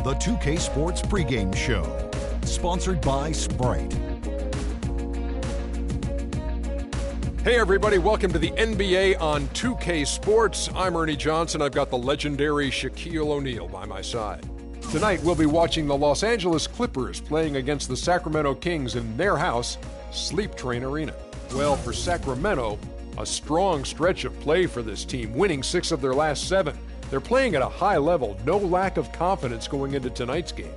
the 2K Sports pregame show, sponsored by Sprite. Hey everybody, welcome to the NBA on 2K Sports. I'm Ernie Johnson. I've got the legendary Shaquille O'Neal by my side. Tonight we'll be watching the Los Angeles Clippers playing against the Sacramento Kings in their house, Sleep Train Arena. Well, for Sacramento, a strong stretch of play for this team, winning 6 of their last 7. They're playing at a high level, no lack of confidence going into tonight's game.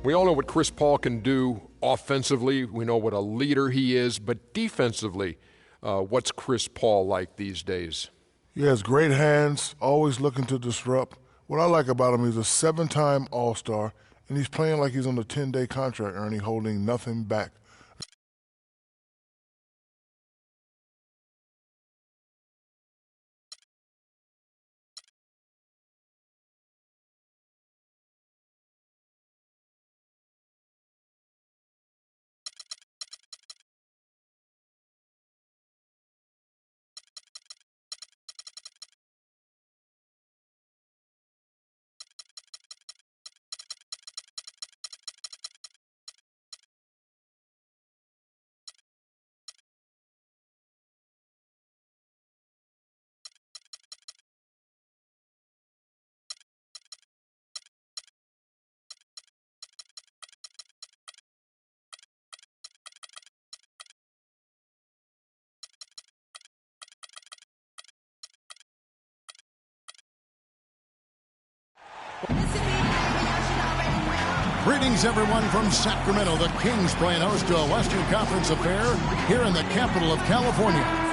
We all know what Chris Paul can do offensively. We know what a leader he is, but defensively, what's Chris Paul like these days? He has great hands, always looking to disrupt. What I like about him, he's a 7-time All-Star, and he's playing like he's on a 10-day contract, Ernie, holding nothing back. Greetings, everyone, from Sacramento. The Kings playing host to a Western Conference affair here in the capital of California.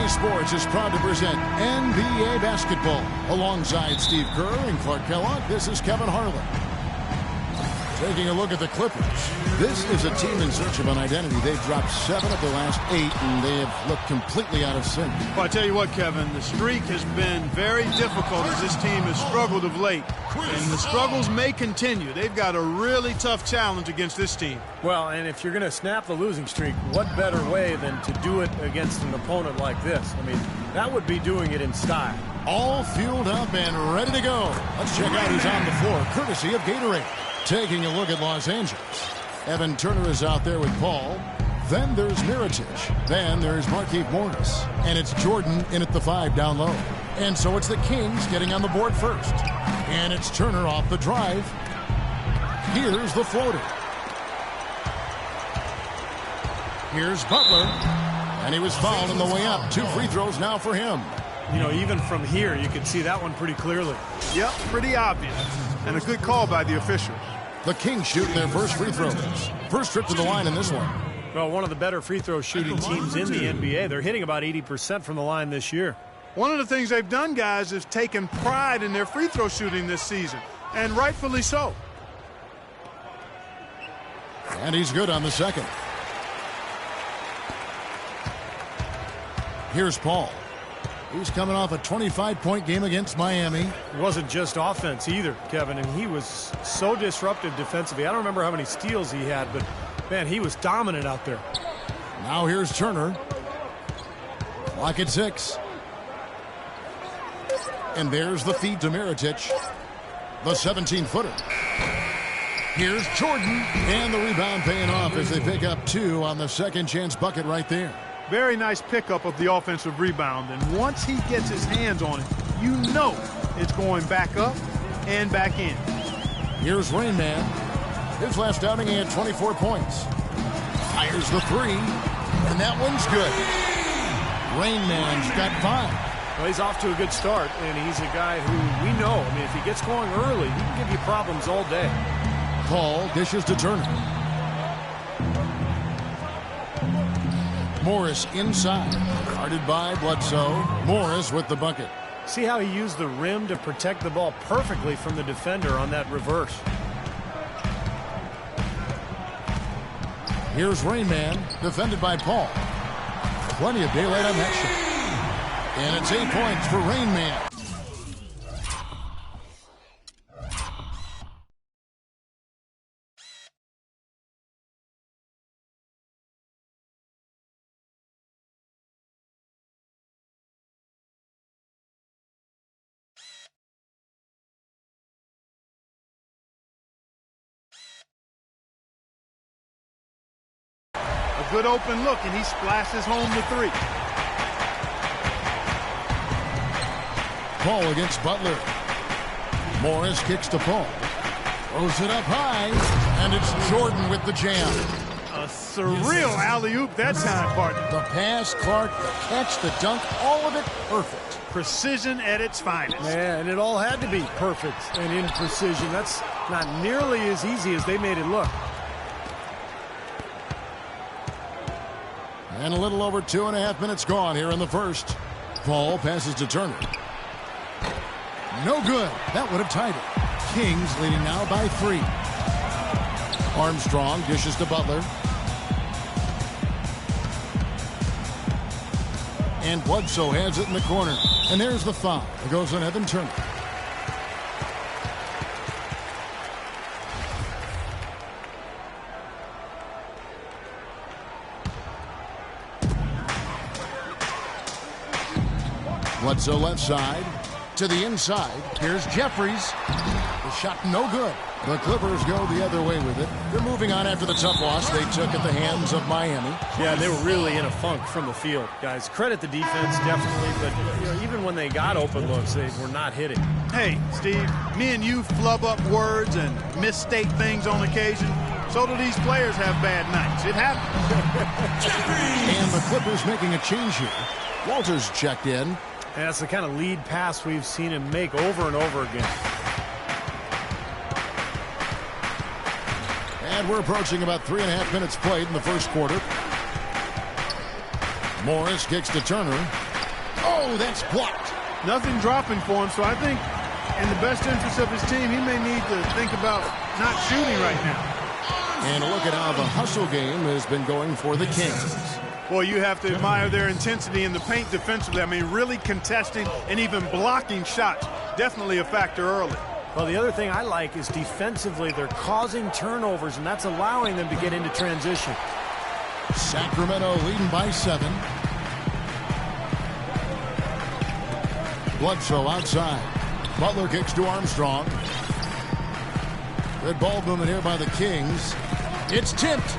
Sports is proud to present NBA basketball. Alongside Steve Kerr and Clark Kellogg, this is Kevin Harlan. Taking a look at the Clippers. This is a team in search of an identity. They've dropped 7 of the last 8, and they have looked completely out of sync. Well, I tell you what, Kevin, the streak has been very difficult as this team has struggled of late. And the struggles may continue. They've got a really tough challenge against this team. Well, and if you're going to snap the losing streak, what better way than to do it against an opponent like this? I mean, that would be doing it in style. All fueled up and ready to go. Let's check out who's on the floor, courtesy of Gatorade. Taking a look at Los Angeles. Evan Turner is out there with Paul. Then there's Mirotic. Then there's Markieff Morris. And it's Jordan in at the 5 down low. And so it's the Kings getting on the board first. And it's Turner off the drive. Here's the floater. Here's Butler. And he was fouled on the way up. 2 free throws now for him. You know, even from here, you can see that one pretty clearly. Yep, pretty obvious. And a good call by the officials. The Kings shooting their first free throws. First trip to the line in this one. Well, one of the better free throw shooting teams in the NBA. They're hitting about 80% from the line this year. One of the things they've done, guys, is taken pride in their free throw shooting this season, and rightfully so. And he's good on the second. Here's Paul. He's coming off a 25-point game against Miami. It wasn't just offense either, Kevin, and he was so disruptive defensively. I don't remember how many steals he had, but, man, he was dominant out there. Now here's Turner. Clock at 6. And there's the feed to Mirotic. The 17-footer. Here's Jordan. And the rebound paying off as they pick up 2 on the second chance bucket right there. Very nice pickup of the offensive rebound. And once he gets his hands on it, you know it's going back up and back in. Here's Rain Man. His last outing, he had 24 points. Fires the three, and that one's good. Rain Man's got 5. Well, he's off to a good start, and he's a guy who we know. I mean, if he gets going early, he can give you problems all day. Paul dishes to Turner. Morris inside, guarded by Bledsoe. Morris with the bucket. See how he used the rim to protect the ball perfectly from the defender on that reverse. Here's Rain Man, defended by Paul. Plenty of daylight on that shot. And it's 8 points for Rain Man. A good open look, and he splashes home the 3. Paul against Butler. Morris kicks to Paul. Throws it up high, and it's Jordan with the jam. A surreal alley-oop that time, partner. The pass, Clark, the catch, the dunk, all of it perfect. Precision at its finest. Man, and it all had to be perfect and in precision. That's not nearly as easy as they made it look. And a little over 2.5 minutes gone here in the first. Paul passes to Turner. No good. That would have tied it. Kings leading now by 3. Armstrong dishes to Butler. And Bledsoe has it in the corner. And there's the foul. It goes on Evan Turner. Bledsoe left side to the inside. Here's Jeffries. The shot no good. The Clippers go the other way with it. They're moving on after the tough loss they took at the hands of Miami. Yeah, they were really in a funk from the field, guys. Credit the defense, definitely, but even when they got open looks, they were not hitting. Hey, Steve, me and you flub up words and misstate things on occasion. So do these players have bad nights. It happens. And the Clippers making a change here. Walters checked in. And that's the kind of lead pass we've seen him make over and over again. And we're approaching about 3.5 minutes played in the first quarter. Morris kicks to Turner. Oh, that's blocked. Nothing dropping for him, so I think in the best interest of his team, he may need to think about not shooting right now. And a look at how the hustle game has been going for the Kings. Boy, you have to admire their intensity in the paint defensively. I mean, really contesting and even blocking shots. Definitely a factor early. Well, the other thing I like is defensively, they're causing turnovers, and that's allowing them to get into transition. Sacramento leading by 7. Bledsoe outside. Butler kicks to Armstrong. Good ball movement here by the Kings. It's tipped.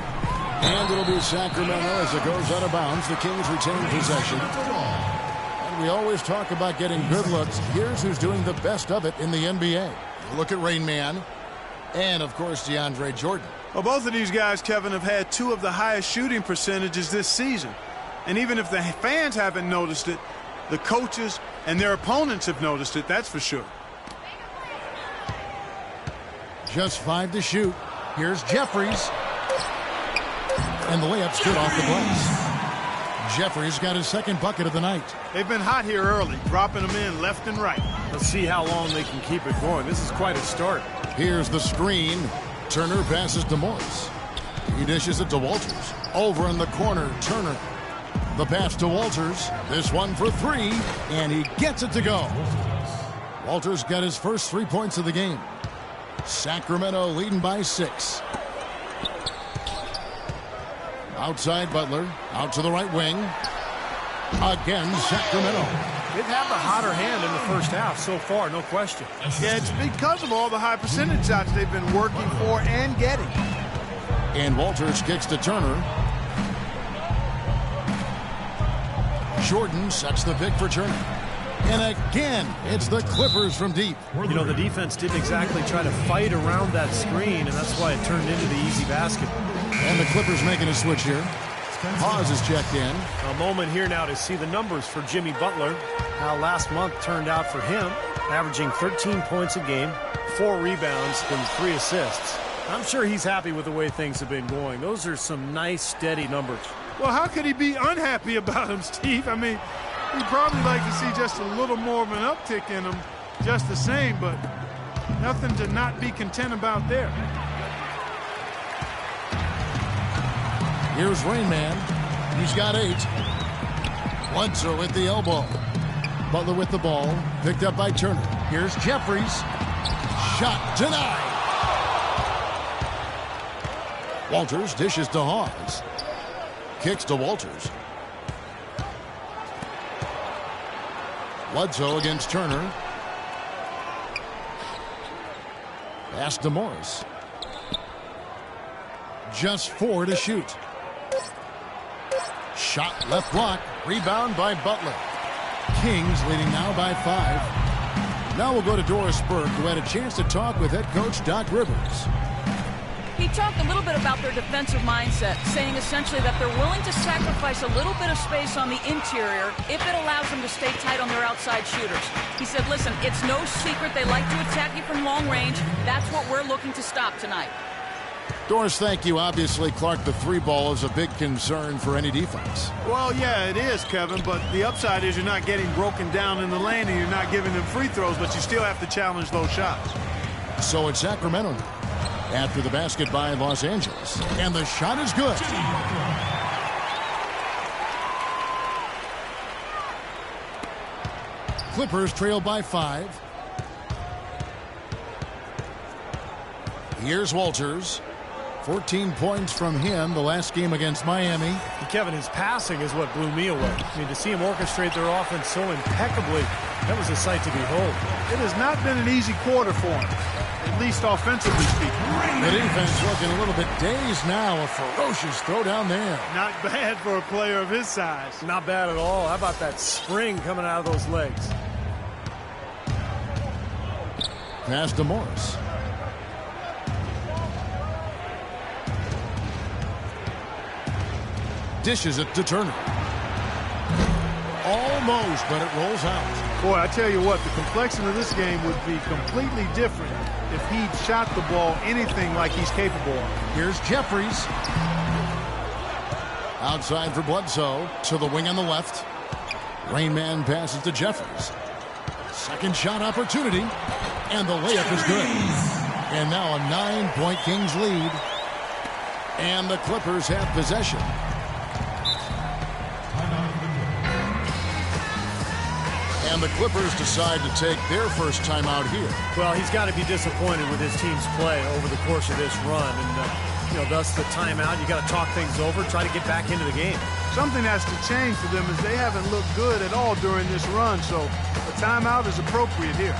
And it'll be Sacramento as it goes out of bounds. The Kings retain possession. And we always talk about getting good looks. Here's who's doing the best of it in the NBA. Look at Rain Man. And, of course, DeAndre Jordan. Well, both of these guys, Kevin, have had 2 of the highest shooting percentages this season. And even if the fans haven't noticed it, the coaches and their opponents have noticed it, that's for sure. Just 5 to shoot. Here's Jeffries. And the layup's good off the glass. Jeffries got his second bucket of the night. They've been hot here early, dropping them in left and right. Let's see how long they can keep it going. This is quite a start. Here's the screen. Turner passes to Morris. He dishes it to Walters. Over in the corner, Turner. The pass to Walters. This one for 3, and he gets it to go. Walters got his first 3 points of the game. Sacramento leading by 6. Outside Butler, out to the right wing. Again, Sacramento. They've had the hotter hand in the first half so far, no question. Yeah, it's because of all the high percentage shots they've been working for and getting. And Walters kicks to Turner. Jordan sets the pick for Turner. And again, it's the Clippers from deep. You know, the defense didn't exactly try to fight around that screen, and that's why it turned into the easy basket. And the Clippers making a switch here. Hawes is checked in. A moment here now to see the numbers for Jimmy Butler. How last month turned out for him, averaging 13 points a game, 4 rebounds, and 3 assists. I'm sure he's happy with the way things have been going. Those are some nice, steady numbers. Well, how could he be unhappy about him, Steve? I mean, he'd probably like to see just a little more of an uptick in him, just the same, but nothing to not be content about there. Here's Rain Man. He's got 8. Bledsoe at the elbow. Butler with the ball. Picked up by Turner. Here's Jeffries. Shot denied. Walters dishes to Hawes. Kicks to Walters. Bledsoe against Turner. Pass to Morris. Just 4 to shoot. Shot left block. Rebound by Butler. Kings leading now by 5. Now we'll go to Doris Burke, who had a chance to talk with head coach Doc Rivers. He talked a little bit about their defensive mindset, saying essentially that they're willing to sacrifice a little bit of space on the interior if it allows them to stay tight on their outside shooters. He said, listen, it's no secret they like to attack you from long range. That's what we're looking to stop tonight. Doris, thank you. Obviously, Clark, the 3-ball is a big concern for any defense. Well, yeah, it is, Kevin, but the upside is you're not getting broken down in the lane and you're not giving them free throws, but you still have to challenge those shots. So it's Sacramento now, after the basket by Los Angeles. And the shot is good. Clippers trail by 5. Here's Walters. 14 points from him the last game against Miami. And Kevin, his passing is what blew me away. I mean, to see him orchestrate their offense so impeccably, that was a sight to behold. It has not been an easy quarter for him, at least offensively speaking. The defense looking a little bit dazed now. A ferocious throw down there. Not bad for a player of his size. Not bad at all. How about that spring coming out of those legs? Pass to Morris. Dishes it to Turner. Almost, but it rolls out. Boy, I tell you what, the complexion of this game would be completely different if he'd shot the ball anything like he's capable of. Here's Jeffries. Outside for Bledsoe. To the wing on the left. Rain Man passes to Jeffries. Second shot opportunity. And the layup is good. And now a 9-point Kings lead. And the Clippers have possession. And the Clippers decide to take their first time out here. Well, he's got to be disappointed with his team's play over the course of this run. And, thus the timeout. You got to talk things over, try to get back into the game. Something has to change for them as they haven't looked good at all during this run. So a timeout is appropriate here.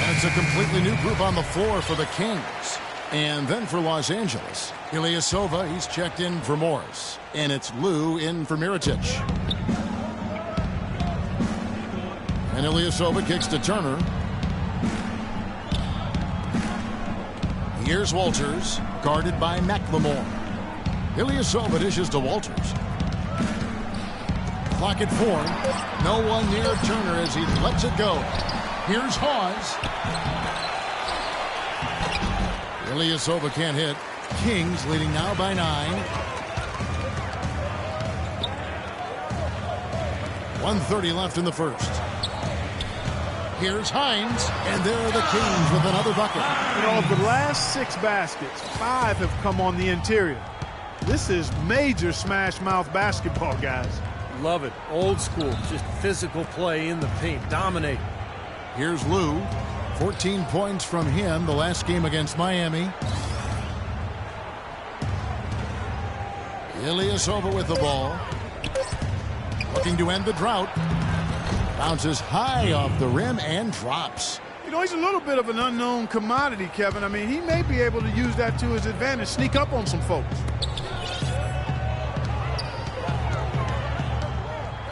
And it's a completely new group on the floor for the Kings. And then for Los Angeles, Ilyasova, he's checked in for Morris. And it's Lou in for Mirotic. And Ilyasova kicks to Turner. Here's Walters, guarded by McLemore. Ilyasova dishes to Walters. Clock at 4. No one near Turner as he lets it go. Here's Hawes. Ilyasova can't hit. Kings leading now by 9. 1:30 left in the first. Here's Hines, and there are the Kings with another bucket. Of the last 6 baskets, 5 have come on the interior. This is major smash mouth basketball, guys. Love it. Old school, just physical play in the paint. Dominate. Here's Lou. 14 points from him the last game against Miami. Ilyasova with the ball. Looking to end the drought. Bounces high off the rim and drops. You know, he's a little bit of an unknown commodity, Kevin. I mean, he may be able to use that to his advantage, sneak up on some folks.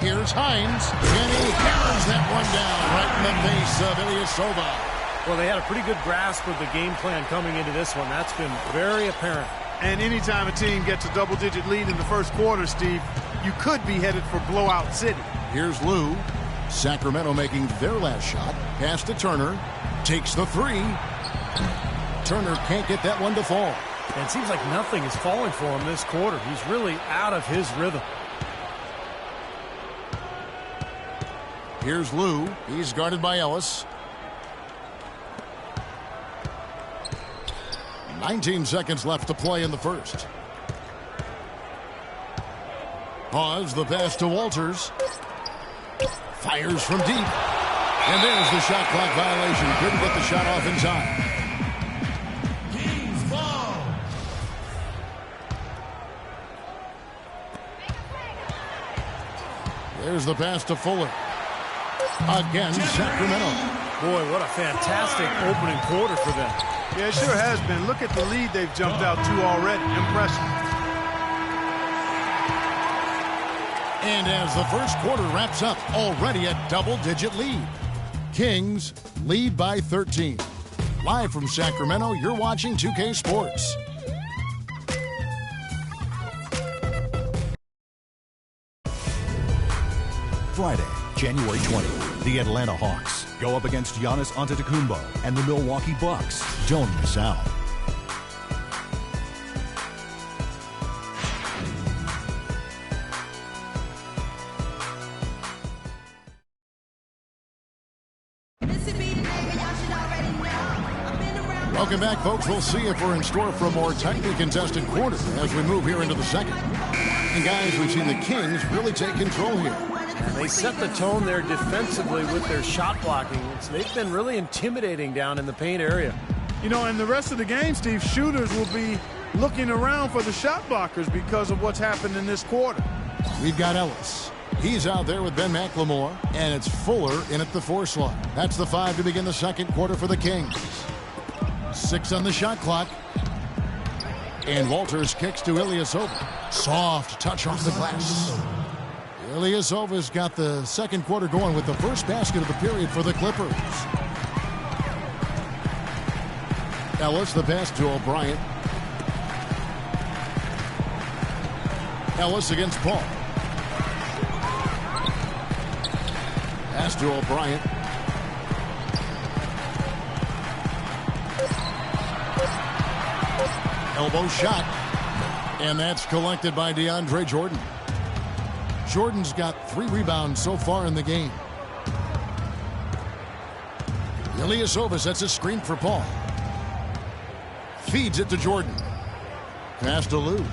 Here's Hines, and he hammers that one down right in the face of Ilyasova. Well, they had a pretty good grasp of the game plan coming into this one. That's been very apparent. And anytime a team gets a double-digit lead in the first quarter, Steve, you could be headed for blowout city. Here's Lou. Sacramento making their last shot. Pass to Turner. Takes the three. Turner can't get that one to fall. And it seems like nothing is falling for him this quarter. He's really out of his rhythm. Here's Lou. He's guarded by Ellis. 19 seconds left to play in the first. Pause the pass to Walters. Fires from deep. And there's the shot clock violation. Couldn't get the shot off in time. Kings ball. There's the pass to Fuller. Again, Sacramento. Boy, what a fantastic opening quarter for them. Yeah, it sure has been. Look at the lead they've jumped out to already. Impressive. And as the first quarter wraps up, already a double-digit lead. Kings lead by 13. Live from Sacramento, you're watching 2K Sports. Friday, January 20th, the Atlanta Hawks go up against Giannis Antetokounmpo and the Milwaukee Bucks. Don't miss out. Welcome back, folks. We'll see if we're in store for a more tightly contested quarter as we move here into the second. And guys, we've seen the Kings really take control here. And they set the tone there defensively with their shot blocking. They've been really intimidating down in the paint area. You know, in the rest of the game, Steve, shooters will be looking around for the shot blockers because of what's happened in this quarter. We've got Ellis. He's out there with Ben McLemore, and it's Fuller in at the 4 slot. That's the 5 to begin the second quarter for the Kings. 6 on the shot clock. And Walters kicks to Ilyasova. Soft touch off the glass. Ilyasova's got the second quarter going with the first basket of the period for the Clippers. Ellis, the pass to O'Brien. Ellis against Paul. Pass to O'Brien. Elbow shot. And that's collected by DeAndre Jordan. Jordan's got 3 rebounds so far in the game. Ilyasova sets a screen for Paul. Feeds it to Jordan. Pass to Lou.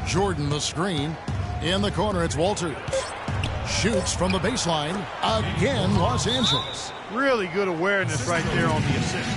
Jordan the screen. In the corner, it's Walters. Shoots from the baseline. Again, Los Angeles. Really good awareness right there on the assist.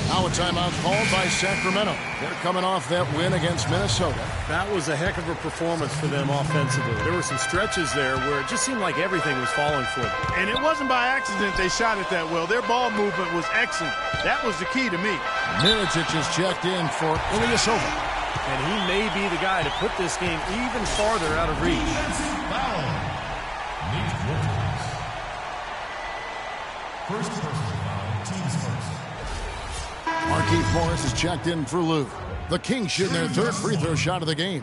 Now a timeout called by Sacramento. They're coming off that win against Minnesota. That was a heck of a performance for them offensively. There were some stretches there where it just seemed like everything was falling for them. And it wasn't by accident they shot it that well. Their ball movement was excellent. That was the key to me. Mirotic is checked in for Ilyasova. And he may be the guy to put this game even farther out of reach. First personal foul, team's first. Markieff Morris is checked in for Lou. The Kings shooting their third free throw shot of the game.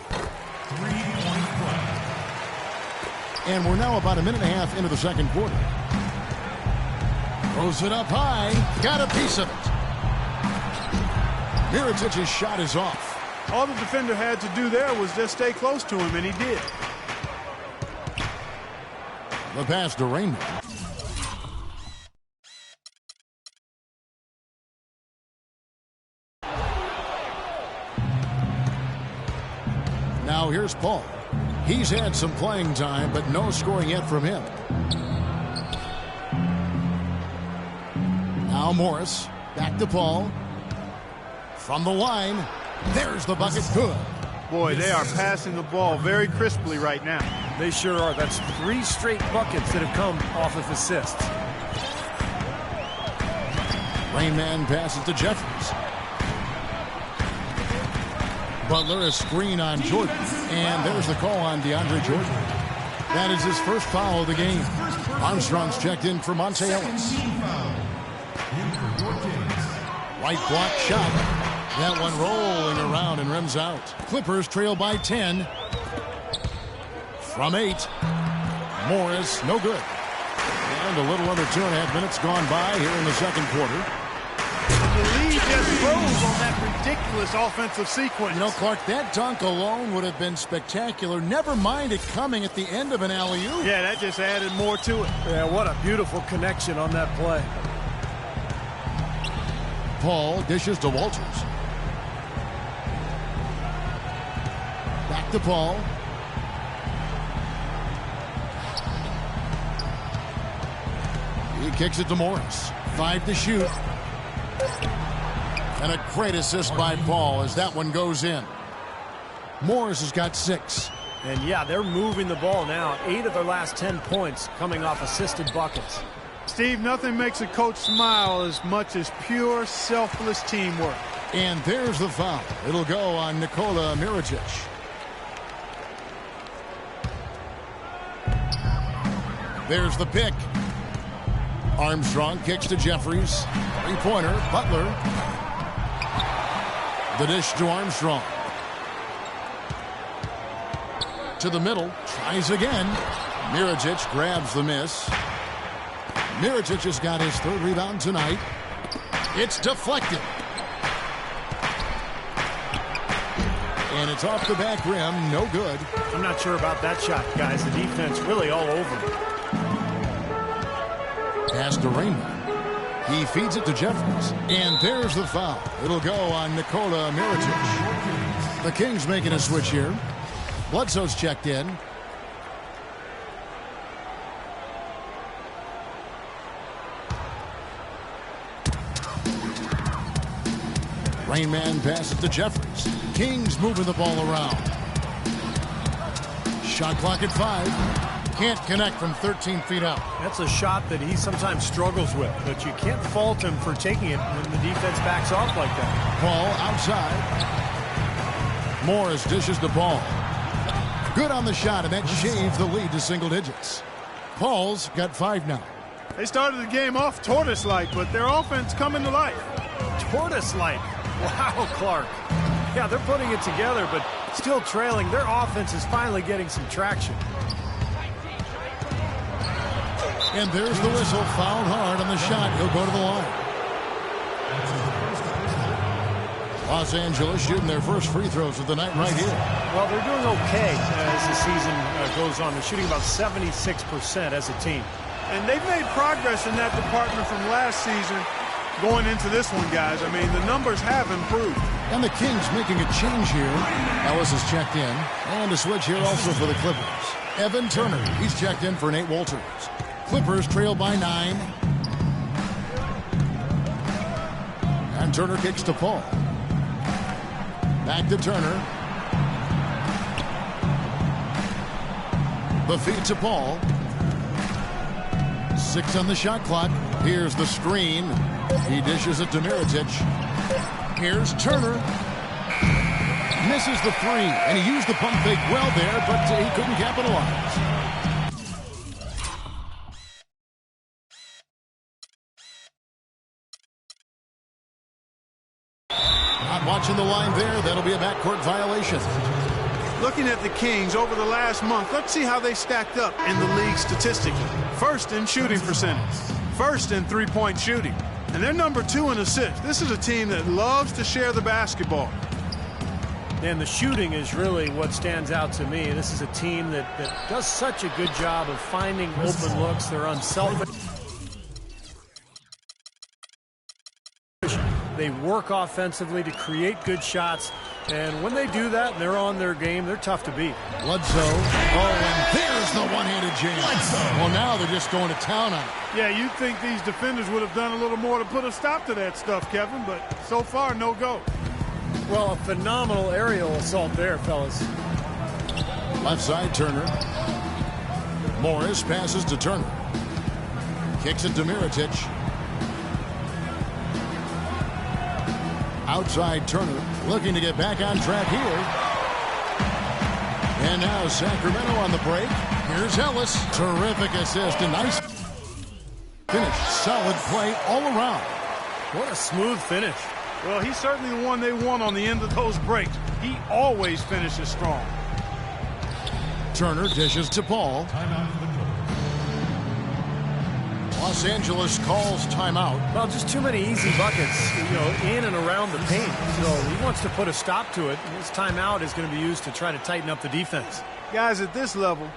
3-point play. And we're now about a minute and a half into the second quarter. Throws it up high. Got a piece of it. Mirotic's shot is off. All the defender had to do there was just stay close to him, and he did. The pass to Raymond. Now here's Paul. He's had some playing time, but no scoring yet from him. Now Morris. Back to Paul. From the line. There's the bucket. Good. Boy, they are passing the ball very crisply right now. They sure are. That's 3 straight buckets that have come off of assists. Rain man passes to Jeffries. Butler, a screen on Jordan. And there's the call on DeAndre Jordan. That is his first foul of the game. Armstrong's checked in for Monte Ellis. Right block shot. That one rolling around and rims out. Clippers trail by 10. From 8. Morris, no good. And a little under 2.5 minutes gone by here in the second quarter. The lead just froze on that ridiculous offensive sequence. You know, Clark, that dunk alone would have been spectacular. Never mind it coming at the end of an alley-oop. Yeah, that just added more to it. Yeah, what a beautiful connection on that play. Paul dishes to Walters. Back to Paul. He kicks it to Morris. 5 to shoot. And a great assist by Paul as that one goes in. Morris has got 6. And yeah, they're moving the ball now. 8 of their last 10 points coming off assisted buckets. Steve, nothing makes a coach smile as much as pure, selfless teamwork. And there's the foul. It'll go on Nikola Mirotic. There's the pick. Armstrong kicks to Jeffries. 3-pointer. Butler. The dish to Armstrong. To the middle. Tries again. Mirotic grabs the miss. Mirotic has got his 3rd rebound tonight. It's deflected. And it's off the back rim. No good. I'm not sure about that shot, guys. The defense really all over him. Pass to Raymond. He feeds it to Jeffries. And there's the foul. It'll go on Nikola Mirotic. The Kings making a switch here. Bledsoe's checked in. Rain man passes to Jeffries. Kings moving the ball around. Shot clock at 5. Can't connect from 13 feet out. That's a shot that he sometimes struggles with, but you can't fault him for taking it when the defense backs off like that. Paul outside. Morris dishes to Paul. Good on the shot, and that shaves the lead to single digits. Paul's got 5 now. They started the game off tortoise-like, but their offense coming to life. Tortoise-like. Wow, Clark. Yeah, they're putting it together, but still trailing. Their offense is finally getting some traction. And there's the whistle. Fouled hard on the shot. He'll go to the line. Los Angeles shooting their first free throws of the night right here. Well, they're doing okay as the season goes on. They're shooting about 76% as a team. And they've made progress in that department from last season going into this one, guys. I mean, the numbers have improved. And the Kings making a change here. Ellis is checked in. And a switch here also for the Clippers. Evan Turner, he's checked in for Nate Walters. Clippers trail by 9. And Turner kicks to Paul. Back to Turner. The feed to Paul. 6 on the shot clock. Here's the screen. He dishes it to Mirotic. Here's Turner. Misses the 3. And he used the pump fake well there, but he couldn't capitalize. Not watching the line there. That'll be a backcourt violation. Looking at the Kings over the last month, let's see how they stacked up in the league statistically. First in shooting percentage. First in three-point shooting. And they're number 2 in assists. This is a team that loves to share the basketball. And the shooting is really what stands out to me. This is a team that does such a good job of finding open looks. They're unselfish. They work offensively to create good shots. And when they do that and they're on their game, they're tough to beat. Bledsoe. Oh, and there's the one-handed jam. Well, now they're just going to town on it. Yeah, you'd think these defenders would have done a little more to put a stop to that stuff, Kevin, but so far, no go. Well, a phenomenal aerial assault there, fellas. Left side, Turner. Morris passes to Turner. Kicks it to Mirotic. Outside Turner, looking to get back on track here. And now Sacramento on the break. Here's Ellis. Terrific assist and nice finish. Solid play all around. What a smooth finish. Well, he's certainly the one they want on the end of those breaks. He always finishes strong. Turner dishes to Paul. Timeout for the Clippers. Los Angeles calls timeout. Well, just too many easy buckets, in and around the paint. So he wants to put a stop to it. And this timeout is going to be used to try to tighten up the defense. Guys at this level,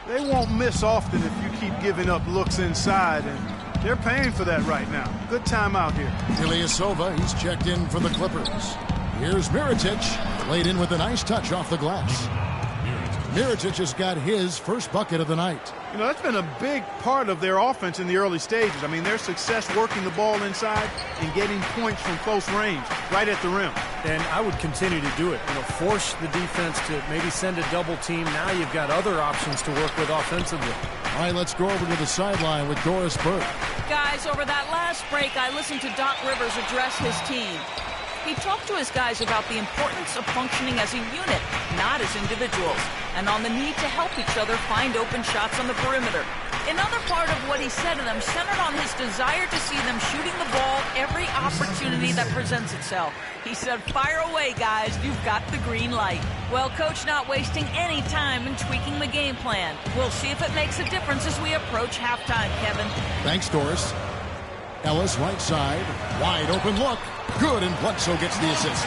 they won't miss often if you keep giving up looks inside, and they're paying for that right now. Good timeout here. Ilyasova, he's checked in for the Clippers. Here's Mirotic, laid in with a nice touch off the glass. Mirotic has got his first bucket of the night. That's been a big part of their offense in the early stages. I mean, their success working the ball inside and getting points from close range, right at the rim. And I would continue to do it. Force the defense to maybe send a double team. Now you've got other options to work with offensively. All right, let's go over to the sideline with Doris Burke. Guys, over that last break, I listened to Doc Rivers address his team. He talked to his guys about the importance of functioning as a unit, not as individuals, and on the need to help each other find open shots on the perimeter. Another part of what he said to them centered on his desire to see them shooting the ball every opportunity that presents itself. He said, "Fire away, guys. You've got the green light." Well, Coach not wasting any time in tweaking the game plan. We'll see if it makes a difference as we approach halftime, Kevin. Thanks, Doris. Ellis right side. Wide open look. Good, and Bledsoe gets the assist.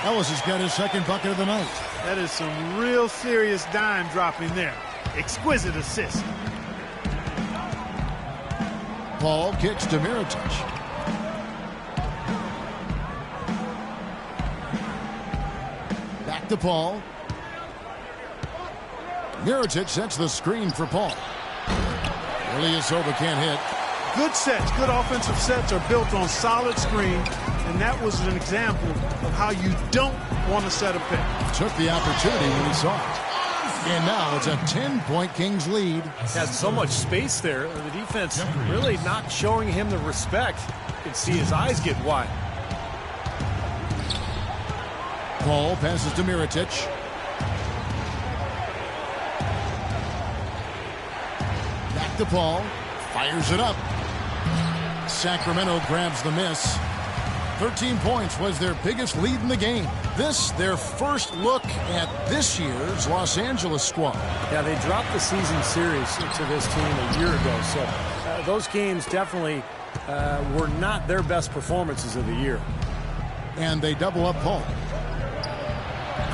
Ellis has got his second bucket of the night. That is some real serious dime dropping there. Exquisite assist. Paul kicks to Mirotic. Back to Paul. Mirotic sets the screen for Paul. Ilyasova can't hit. Good sets, good offensive sets are built on solid screen, and that was an example of how you don't want to set a pick. Took the opportunity when he saw it. And now it's a 10-point Kings lead. Has so much space there. The defense really not showing him the respect. You can see his eyes get wide. Paul passes to Mirotic. Back to Paul. Fires it up. Sacramento grabs the miss. 13 points was their biggest lead in the game. This, their first look at this year's Los Angeles squad. Yeah, they dropped the season series to this team a year ago. So those games definitely were not their best performances of the year. And they double up Paul.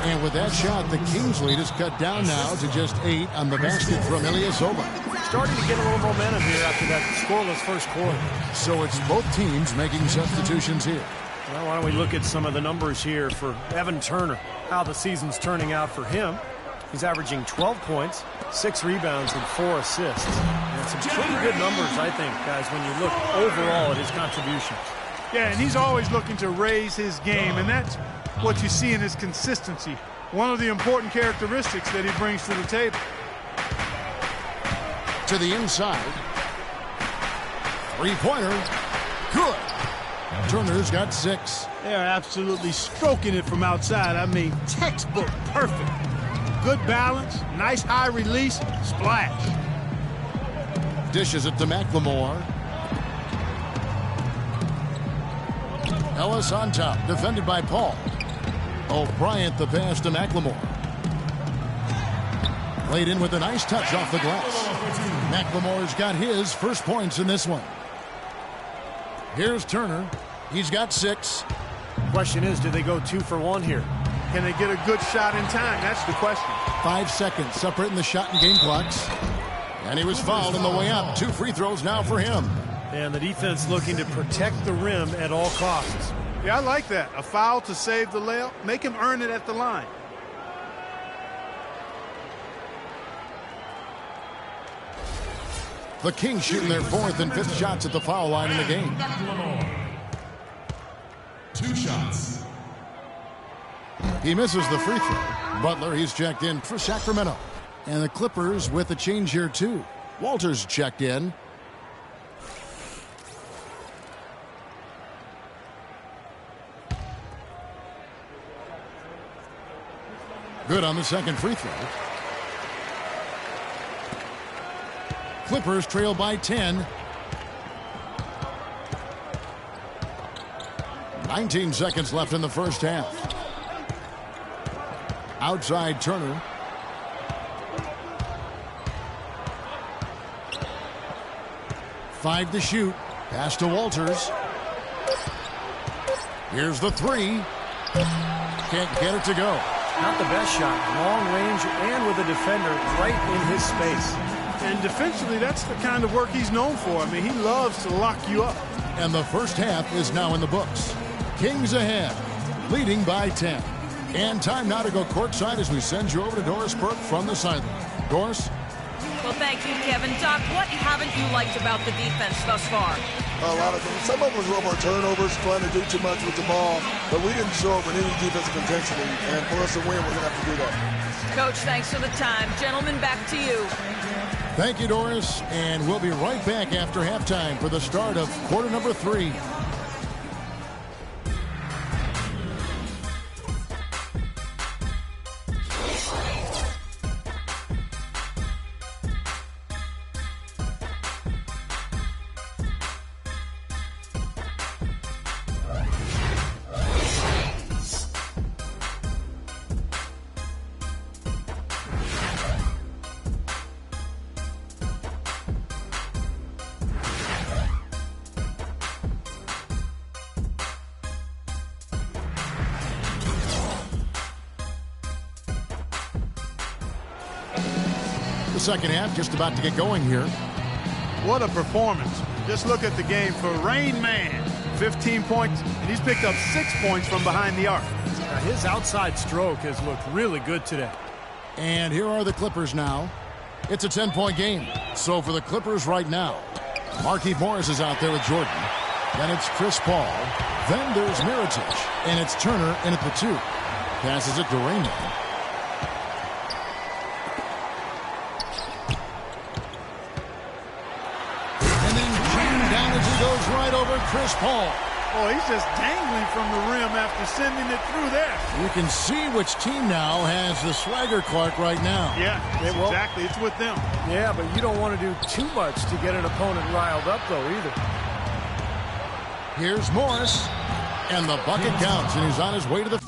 And with that shot, the Kings lead is cut down now to just 8 on the basket from Ilyasova. Starting to get a little momentum here after that scoreless first quarter. So it's both teams making substitutions here. Well, why don't we look at some of the numbers here for Evan Turner, how the season's turning out for him. He's averaging 12 points, 6 rebounds, and 4 assists. And some pretty good numbers, I think, guys, when you look overall at his contributions. Yeah, and he's always looking to raise his game, and that's what you see in his consistency. One of the important characteristics that he brings to the table. To the inside. Three-pointer. Good. Turner's got 6. They're absolutely stroking it from outside. I mean, textbook perfect. Good balance, nice high release, splash. Dishes it to McLemore. Ellis on top, defended by Paul. Bryant the pass to McLemore. Laid in with a nice touch off the glass. McLemore's got his first points in this one. Here's Turner. He's got 6. Question is, do they go 2 for 1 here? Can they get a good shot in time? That's the question. 5 seconds separating the shot and game clocks. And he was fouled on the way up. 2 free throws now for him. And the defense looking to protect the rim at all costs. Yeah, I like that. A foul to save the layup. Make him earn it at the line. The Kings shooting their 4th and 5th shots at the foul line in the game. 2 shots. He misses the free throw. Butler, he's checked in for Sacramento. And the Clippers with a change here, too. Walters checked in. Good on the second free throw. Clippers trail by 10. 19 seconds left in the first half. Outside Turner. Five to shoot. Pass to Walters. Here's the three. Can't get it to go. Not the best shot. Long range and with a defender right in his space. And defensively, that's the kind of work he's known for. I mean, he loves to lock you up. And the first half is now in the books. Kings ahead, leading by 10. And time now to go courtside as we send you over to Doris Burke from the sideline. Doris? Well, thank you, Kevin. Doc, what haven't you liked about the defense thus far? A lot of things. Some of them was a little more turnovers, trying to do too much with the ball, but we didn't show up with any defensive intensity, and for us to win, we're going to have to do that. Coach, thanks for the time. Gentlemen, back to you. Thank you, Doris, and we'll be right back after halftime for the start of quarter number 3. The second half just about to get going here. What a performance. Just look at the game for Rain Man. 15 points, and he's picked up 6 points from behind the arc. Now, his outside stroke has looked really good today. And here are the Clippers now. It's a 10-point game. So for the Clippers right now, Markieff Morris is out there with Jordan. Then it's Chris Paul. Then there's Mirotic. And it's Turner in at the 2. Passes it to Raymond. Goes right over Chris Paul. Oh, he's just dangling from the rim after sending it through there. You can see which team now has the swagger Clark right now. Yeah, exactly. It's with them. Yeah, but you don't want to do too much to get an opponent riled up, though, either. Here's Morris, and the bucket counts, and he's on his way to the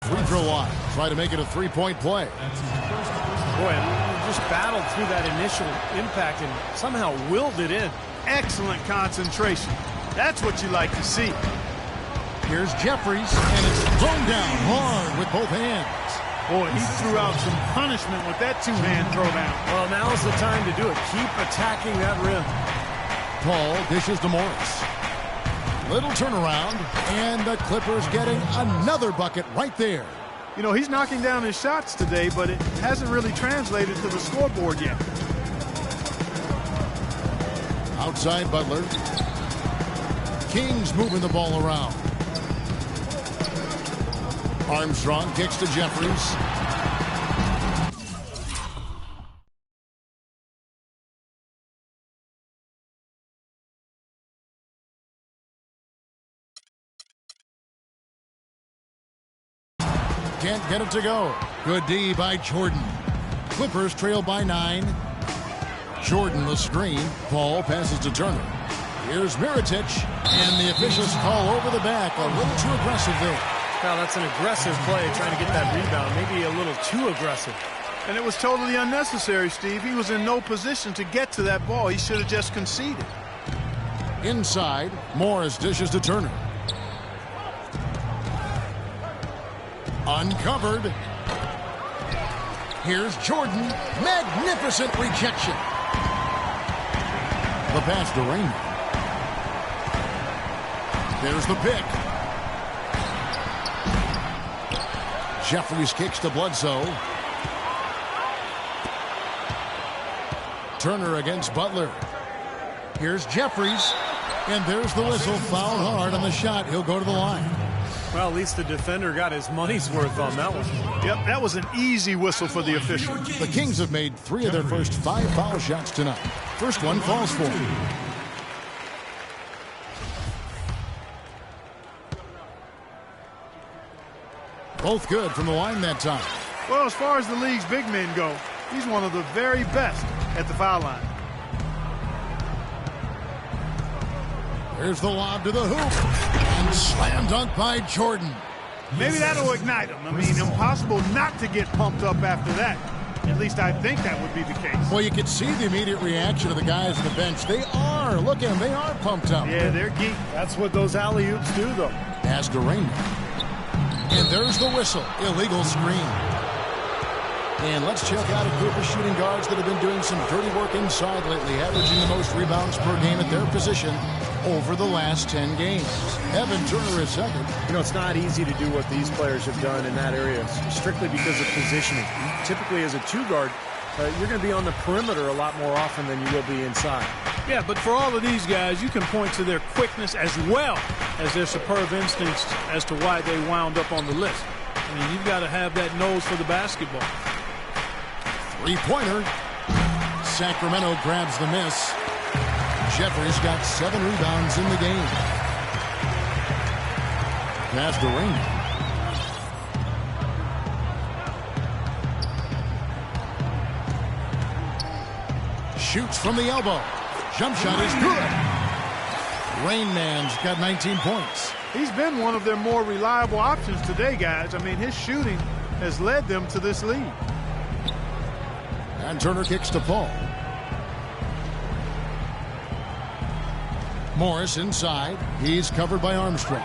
free throw line. Try to make it a three-point play. Boy, just battled through that initial impact and somehow willed it in. Excellent concentration. That's what you like to see. Here's Jeffries, and it's thrown down hard with both hands. Boy, he threw out some punishment with that two-hand throwdown. Well, now's the time to do it. Keep attacking that rim. Paul dishes to Morris. Little turnaround, and the Clippers getting another bucket right there. You know, he's knocking down his shots today, but it hasn't really translated to the scoreboard yet. Outside Butler. Kings moving the ball around. Armstrong kicks to Jeffries. Can't get it to go. Good D by Jordan. Clippers trail by 9. Jordan the screen. Paul passes to Turner. Here's Mirotic, and the officials call over the back. A little too aggressive there. Now that's an aggressive play, trying to get that rebound. Maybe a little too aggressive. And it was totally unnecessary, Steve. He was in no position to get to that ball. He should have just conceded. Inside, Morris dishes to Turner. Uncovered. Here's Jordan. Magnificent rejection. The pass to Raymond. There's the pick. Jeffries kicks to Bledsoe. Turner against Butler. Here's Jeffries. And there's the whistle. Fouled hard on the shot. He'll go to the line. Well, at least the defender got his money's worth on that one. Yep, that was an easy whistle for the official. The Kings have made 3 of their first 5 foul shots tonight. First one falls for him. Both good from the line that time. Well, as far as the league's big men go, he's one of the very best at the foul line. Here's the lob to the hoop. And slam dunk by Jordan. Maybe that'll ignite him. I mean, impossible not to get pumped up after that. At least I think that would be the case. Well, you can see the immediate reaction of the guys on the bench. They are. Look at them. They are pumped up. Yeah, they're geek. That's what those alley-oops do, though. Pass to Raymond. And there's the whistle. Illegal screen. And let's check out a group of shooting guards that have been doing some dirty work inside lately, averaging the most rebounds per game at their position over the last 10 games. Evan Turner is second. You know, it's not easy to do what these players have done in that area, strictly because of positioning. Typically, as a 2-guard, you're going to be on the perimeter a lot more often than you will be inside. Yeah, but for all of these guys, you can point to their quickness as well as their superb instincts as to why they wound up on the list. I mean, you've got to have that nose for the basketball. Three-pointer. Sacramento grabs the miss. Jeffrey's got 7 rebounds in the game. Pass to Raymond. Shoots from the elbow. Jump shot is good. Rain Man's got 19 points. He's been one of their more reliable options today, guys. I mean, his shooting has led them to this lead. And Turner kicks to Paul. Morris inside. He's covered by Armstrong.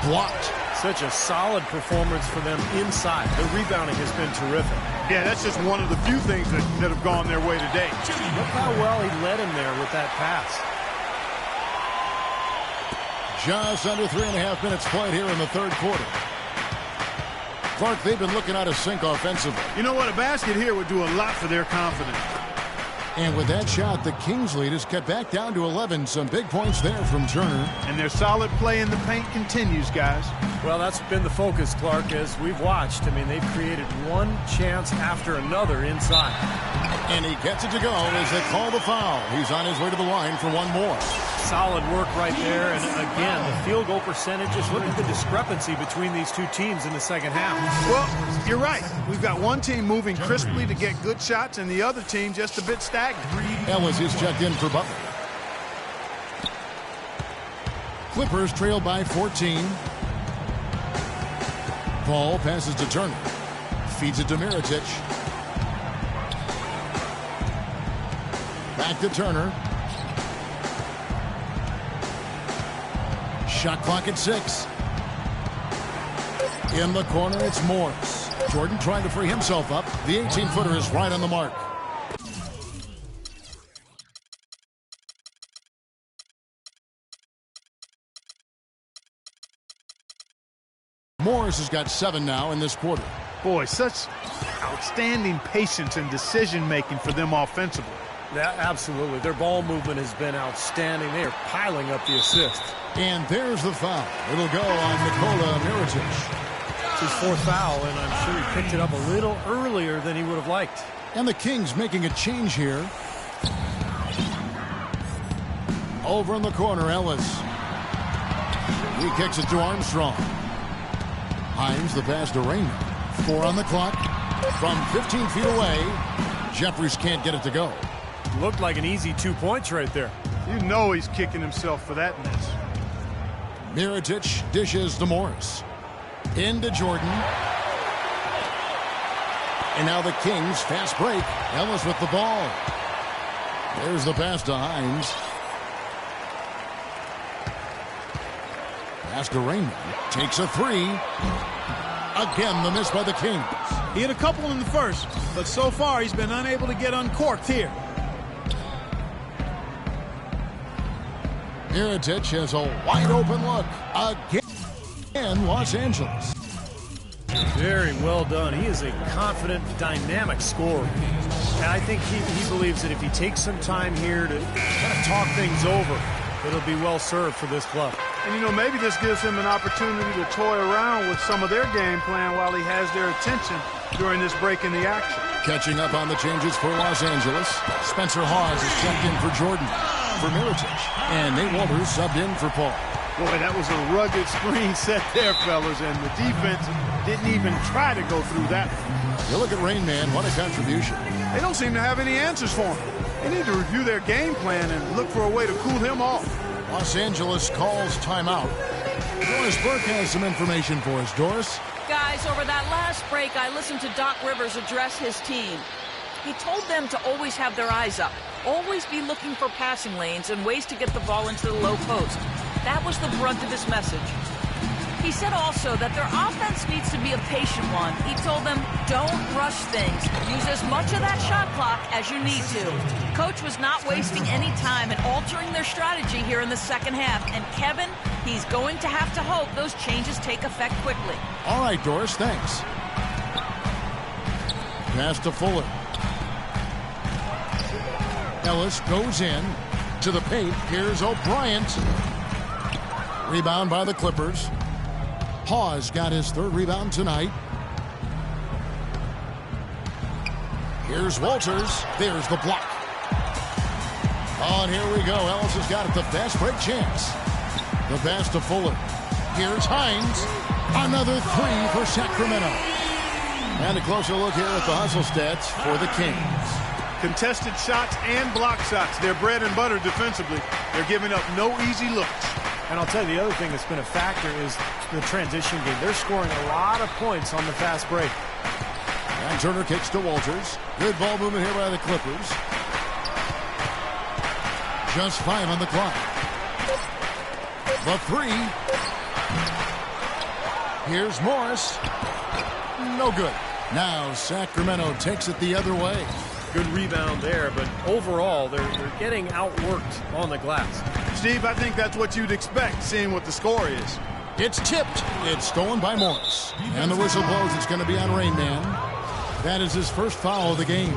Blocked. Such a solid performance for them inside. The rebounding has been terrific. Yeah, that's just one of the few things that have gone their way today. Look how well he led him there with that pass. Just under 3.5 minutes played here in the third quarter. Clark, they've been looking out of sync offensively. You know what? A basket here would do a lot for their confidence. And with that shot, the Kings lead is cut back down to 11. Some big points there from Turner. And their solid play in the paint continues, guys. Well, that's been the focus, Clark, as we've watched. I mean, they've created one chance after another inside. And he gets it to go as they call the foul. He's on his way to the line for one more. Solid work right there. And again, the field goal percentages. Look at the discrepancy between these two teams in the second half. Well, you're right. We've got one team moving crisply to get good shots and the other team just a bit stagnant. Ellis is checked in for Butler. Clippers trail by 14. Paul passes to Turner. Feeds it to Mirotic. Back to Turner. Shot clock at 6. In the corner, it's Morris. Jordan trying to free himself up. The 18-footer is right on the mark. Morris has got 7 now in this quarter. Boy, such outstanding patience and decision-making for them offensively. Yeah, absolutely. Their ball movement has been outstanding. They are piling up the assists. And there's the foul. It'll go on Nikola Mirotic. It's his 4th foul, and I'm sure he picked it up a little earlier than he would have liked. And the Kings making a change here. Over in the corner, Ellis. He kicks it to Armstrong. Hines the pass to Raymond. 4 on the clock. From 15 feet away, Jeffries can't get it to go. Looked like an easy 2 points right there. You know he's kicking himself for that miss. Mirotic dishes to Morris. Into Jordan. And now the Kings fast break. Ellis with the ball. There's the pass to Hines. Pass to Raymond. Takes a 3. Again, the miss by the Kings. He hit a couple in the first, but so far he's been unable to get uncorked here. Mirotic has a wide open look. Again, Los Angeles. Very well done. He is a confident, dynamic scorer. And I think he believes that if he takes some time here to kind of talk things over, it'll be well served for this club. And, maybe this gives him an opportunity to toy around with some of their game plan while he has their attention during this break in the action. Catching up on the changes for Los Angeles, Spencer Hawes is checked in for Jordan, for Mirotic, and Nate Walters subbed in for Paul. Boy, that was a rugged screen set there, fellas, and the defense didn't even try to go through that one. You look at Rain Man, what a contribution. They don't seem to have any answers for him. They need to review their game plan and look for a way to cool him off. Los Angeles calls timeout. Doris Burke has some information for us. Doris? Guys, over that last break, I listened to Doc Rivers address his team. He told them to always have their eyes up, always be looking for passing lanes and ways to get the ball into the low post. That was the brunt of his message. He said also that their offense needs to be a patient one. He told them, don't rush things. Use as much of that shot clock as you need to. Coach was not wasting any time in altering their strategy here in the second half. And Kevin, he's going to have to hope those changes take effect quickly. All right, Doris, thanks. Pass to Fuller. Ellis goes in to the paint. Here's O'Brien. Rebound by the Clippers. Hawes got his third rebound tonight. Here's Walters. There's the block. Oh, and here we go. Ellis has got it. The fast break chance. The pass to Fuller. Here's Hines. Another three for Sacramento. And a closer look here at the hustle stats for the Kings. Contested shots and block shots. They're bread and butter defensively. They're giving up no easy looks. And I'll tell you, the other thing that's been a factor is the transition game. They're scoring a lot of points on the fast break. And Turner kicks to Walters. Good ball movement here by the Clippers. Just 5 on the clock. The three. Here's Morris. No good. Now Sacramento takes it the other way. Good rebound there, but overall, they're getting outworked on the glass. Steve, I think that's what you'd expect, seeing what the score is. It's tipped. It's stolen by Morris. And the whistle blows. It's going to be on Rain Man. That is his first foul of the game.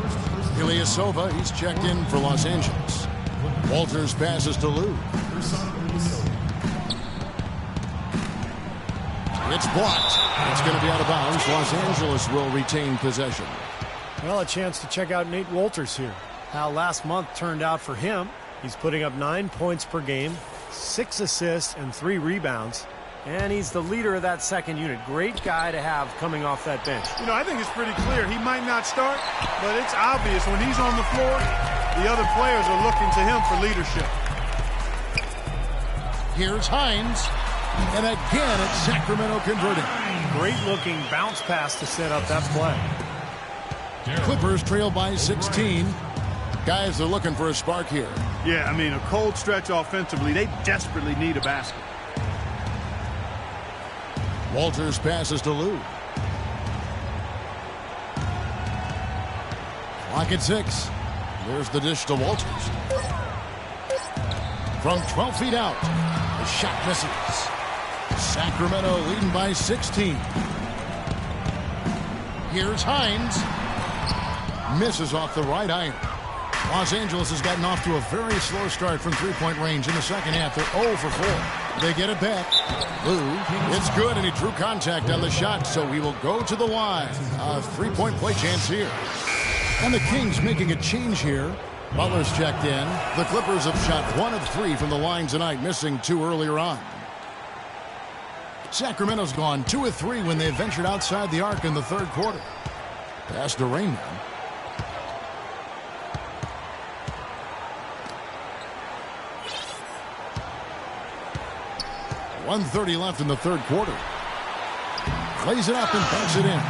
Ilyasova, he's checked in for Los Angeles. Walters passes to Lou. It's blocked. It's going to be out of bounds. Los Angeles will retain possession. Well, a chance to check out Nate Walters here. How last month turned out for him. He's putting up 9 points per game, 6 assists, and 3 rebounds. And he's the leader of that second unit. Great guy to have coming off that bench. I think it's pretty clear. He might not start, but it's obvious when he's on the floor, the other players are looking to him for leadership. Here's Hines. And again, it's Sacramento converting. Great looking bounce pass to set up that play. Clippers trail by 16. Guys, they're looking for a spark here. Yeah, a cold stretch offensively. They desperately need a basket. Walters passes to Lou. Clock at 6. There's the dish to Walters. From 12 feet out, the shot misses. Sacramento leading by 16. Here's Hines. Misses off the right iron. Los Angeles has gotten off to a very slow start from three-point range in the second half. They're 0 for 4. They get it back. Lou, it's good, and he drew contact on the shot, so he will go to the line. A three-point play chance here. And the Kings making a change here. Butler's checked in. The Clippers have shot 1 of 3 from the line tonight, missing 2 earlier on. Sacramento's gone 2 of 3 when they ventured outside the arc in the third quarter. Pass to Rain Man. .130 left in the third quarter. Lays it up and banks it in.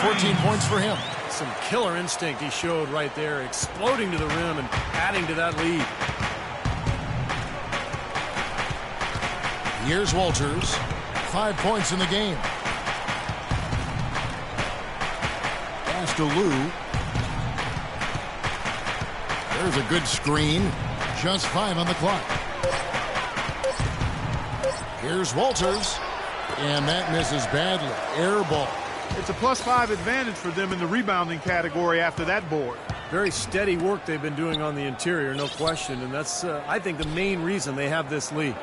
14 points for him. Some killer instinct he showed right there, exploding to the rim and adding to that lead. Here's Walters. 5 points in the game. Pass to Lou. There's a good screen. Just 5 on the clock. Here's Walters. And that misses badly. Air ball. It's a +5 advantage for them in the rebounding category after that board. Very steady work they've been doing on the interior, no question. And that's, I think, the main reason they have this lead.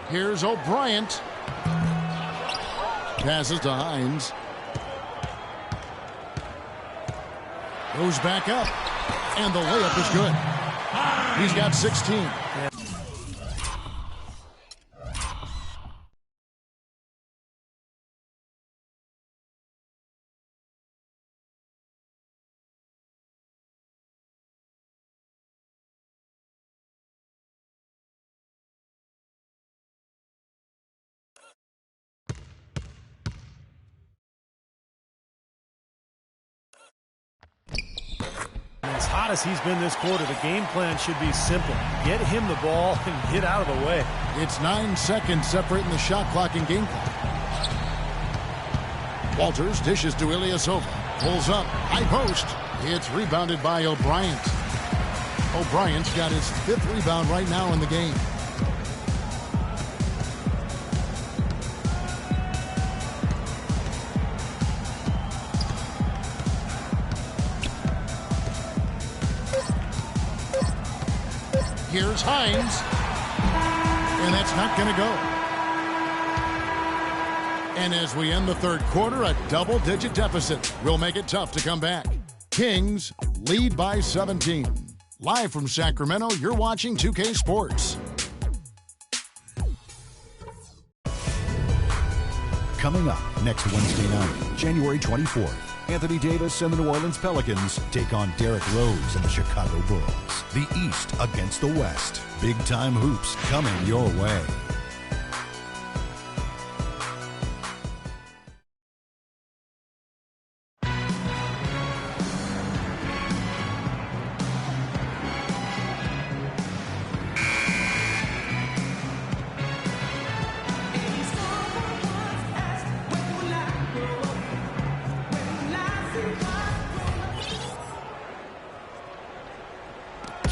Here's O'Brien. Passes to Hines. Goes back up. And the layup is good. He's got 16. As hot as he's been this quarter, the game plan should be simple. Get him the ball and get out of the way. It's 9 seconds separating the shot clock and game clock. Walters dishes to Ilyasova. Pulls up. High post. It's rebounded by O'Brien. O'Brien's got his 5th rebound right now in the game. Here's Hines. And that's not going to go. And as we end the third quarter, a double-digit deficit will make it tough to come back. Kings lead by 17. Live from Sacramento, you're watching 2K Sports. Coming up next Wednesday night, January 24th, Anthony Davis and the New Orleans Pelicans take on Derrick Rose and the Chicago Bulls. The East against the West. Big-time hoops coming your way.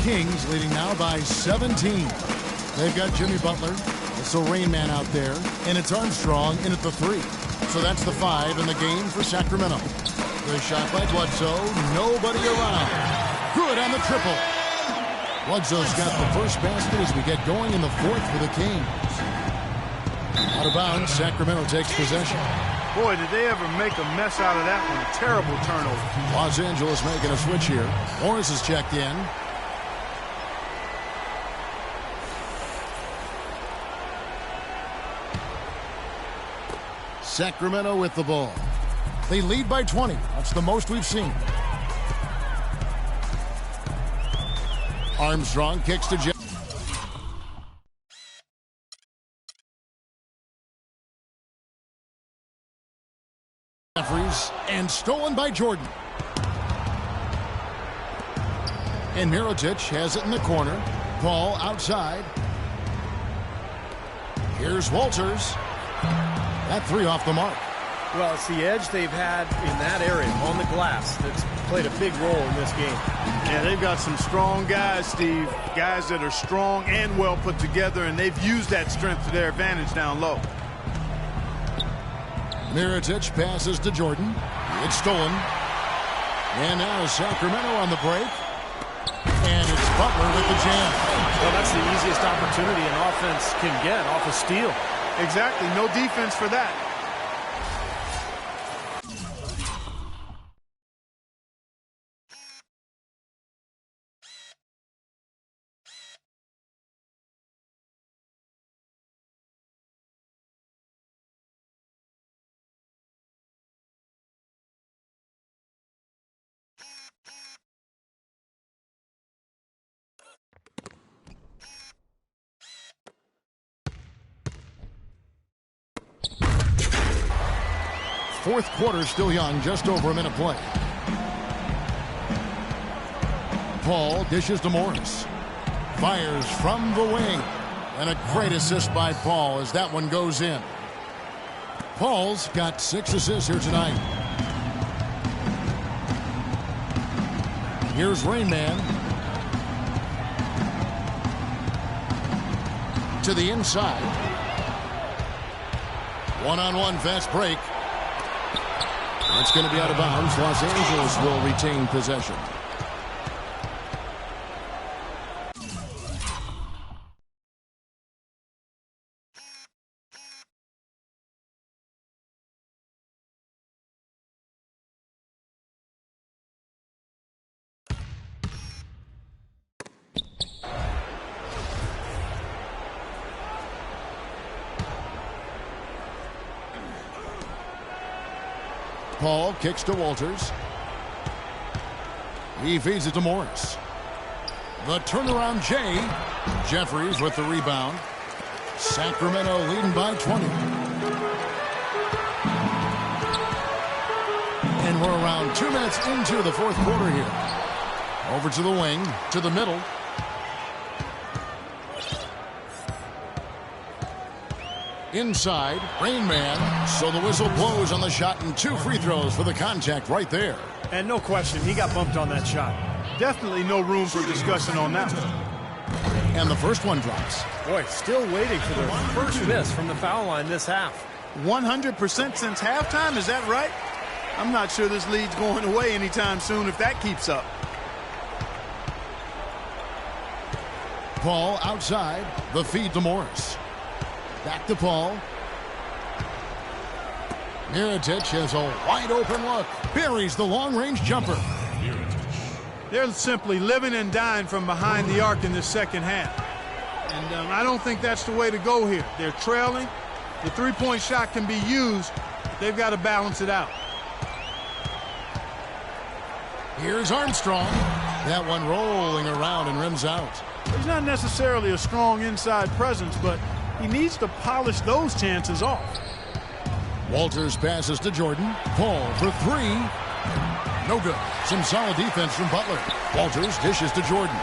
Kings leading now by 17. They've got Jimmy Butler. It's a Rain Man out there. And it's Armstrong in at the 3. So that's the 5 in the game for Sacramento. The shot by Bledsoe. Nobody around. Good on the triple. Bledsoe's got the first basket as we get going in the 4th for the Kings. Out of bounds, Sacramento takes possession. Boy, did they ever make a mess out of that one. A terrible turnover. Los Angeles making a switch here. Morris is checked in. Sacramento with the ball. They lead by 20. That's the most we've seen. Armstrong kicks to Jeffries, and stolen by Jordan. And Mirotic has it in the corner. Ball outside. Here's Walters. That 3 off the mark. Well, it's the edge they've had in that area on the glass that's played a big role in this game. Yeah, they've got some strong guys, Steve. Guys that are strong and well put together, and they've used that strength to their advantage down low. Mirotic passes to Jordan. It's stolen. And now Sacramento on the break. And it's Butler with the jam. Well, that's the easiest opportunity an offense can get off a steal. Exactly. No defense for that. Fourth quarter still young, just over a minute play. Paul dishes to Morris. Fires from the wing. And a great assist by Paul as that one goes in. Paul's got 6 assists here tonight. Here's Rain Man. To the inside. One-on-one fast break. That's going to be out of bounds. Los Angeles will retain possession. Paul kicks to Walters. He feeds it to Morris. The turnaround Jay. Jeffries with the rebound. Sacramento leading by 20. And we're around 2 minutes into the fourth quarter here. Over to the wing, to the middle. Inside, Rain Man. So the whistle blows on the shot and 2 free throws for the contact right there. And no question, he got bumped on that shot. Definitely no room for discussion on that one. And the first one drops. Boy, still waiting for their first miss from the foul line this half. 100% since halftime, is that right? I'm not sure this lead's going away anytime soon if that keeps up. Paul outside, the feed to Morris. Back to Paul. Mirotic has a wide open look. Buries the long-range jumper. They're simply living and dying from behind the arc in the second half. And I don't think that's the way to go here. They're trailing. The three-point shot can be used, but they've got to balance it out. Here's Armstrong. That one rolling around and rims out. He's not necessarily a strong inside presence, but he needs to polish those chances off. Walters passes to Jordan. Paul for 3. No good. Some solid defense from Butler. Walters dishes to Jordan.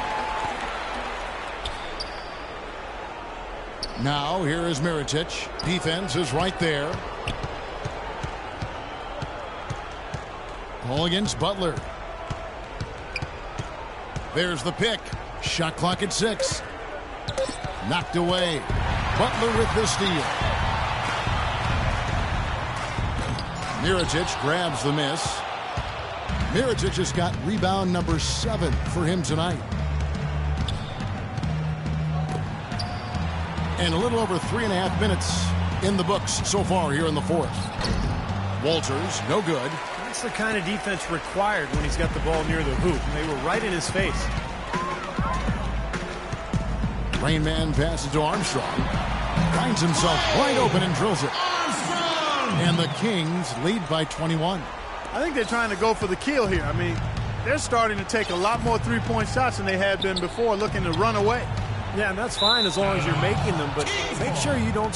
Now here is Mirotic. Defense is right there. Paul against Butler. There's the pick. Shot clock at 6. Knocked away. Butler with the steal. Mirotic grabs the miss. Mirotic has got rebound number 7 for him tonight. And a little over 3.5 minutes in the books so far here in the fourth. Walters, no good. That's the kind of defense required when he's got the ball near the hoop. And they were right in his face. Rain Man passes to Armstrong. Finds himself wide open and drills it. And the Kings lead by 21. I think they're trying to go for the kill here. I mean, they're starting to take a lot more three-point shots than they had been before, looking to run away. Yeah, and that's fine as long as you're making them, but make sure you don't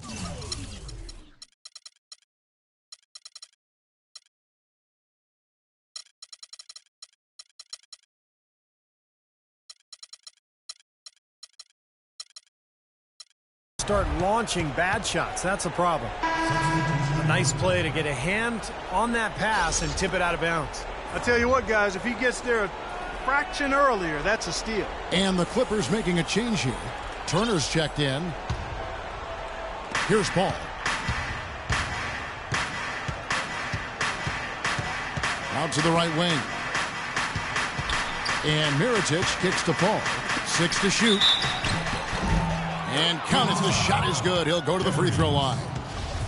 start launching bad shots. That's a problem. A nice play to get a hand on that pass and tip it out of bounds. I tell you what, guys, if he gets there a fraction earlier, that's a steal. And the Clippers making a change here. Turner's checked in. Here's Paul. Out to the right wing. And Mirotic kicks to Paul. 6 to shoot. And count as the shot is good. He'll go to the free throw line.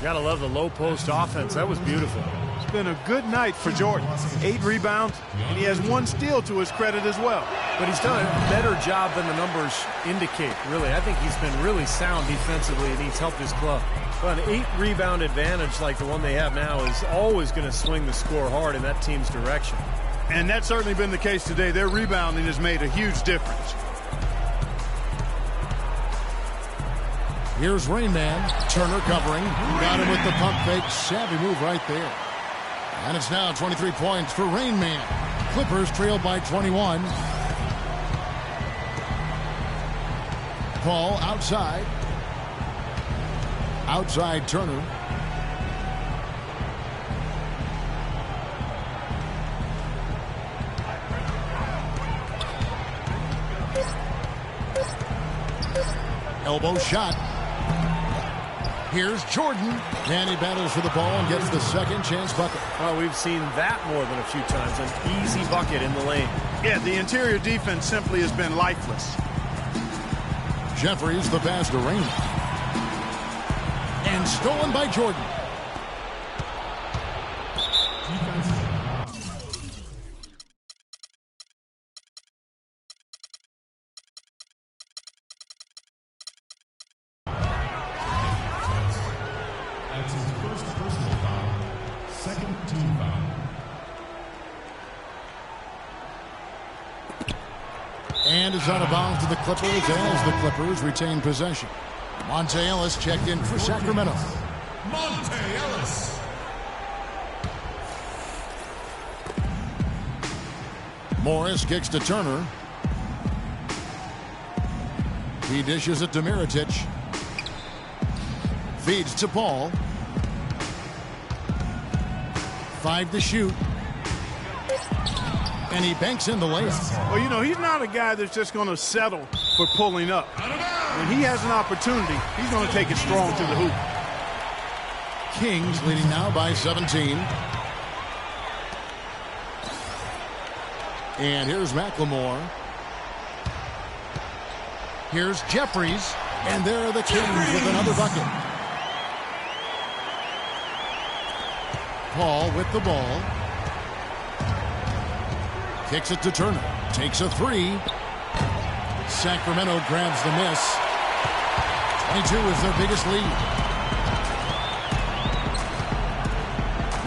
Gotta love the low post offense. That was beautiful. It's been a good night for Jordan. 8 rebounds, and he has 1 steal to his credit as well. But he's done a better job than the numbers indicate, really. I think he's been really sound defensively, and he's helped his club. But an 8-rebound advantage like the one they have now is always going to swing the score hard in that team's direction. And that's certainly been the case today. Their rebounding has made a huge difference. Here's Rain Man. Turner covering. Got him with the pump fake. Savvy move right there. And it's now 23 points for Rain Man. Clippers trail by 21. Paul outside. Outside Turner. Elbow shot. Here's Jordan. And he battles for the ball and gets the second chance bucket. Well, we've seen that more than a few times. An easy bucket in the lane. Yeah, the interior defense simply has been lifeless. Jeffries the pass to Rain. And stolen by Jordan. That's his first personal foul, second team foul. And it's out of bounds to the Clippers as the Clippers retain possession. Monte Ellis checked in for Sacramento. Monte Ellis. Morris kicks to Turner. He dishes it to Mirotic. Feeds to Paul. 5 to shoot. And he banks in the layup. Well, you know, he's not a guy that's just going to settle for pulling up. When he has an opportunity, he's going to take it strong to the hoop. Kings leading now by 17. And here's McLemore. Here's Jeffries. And there are the Kings with another bucket. Paul with the ball. Kicks it to Turner. Takes a 3. Sacramento grabs the miss. 22 is their biggest lead.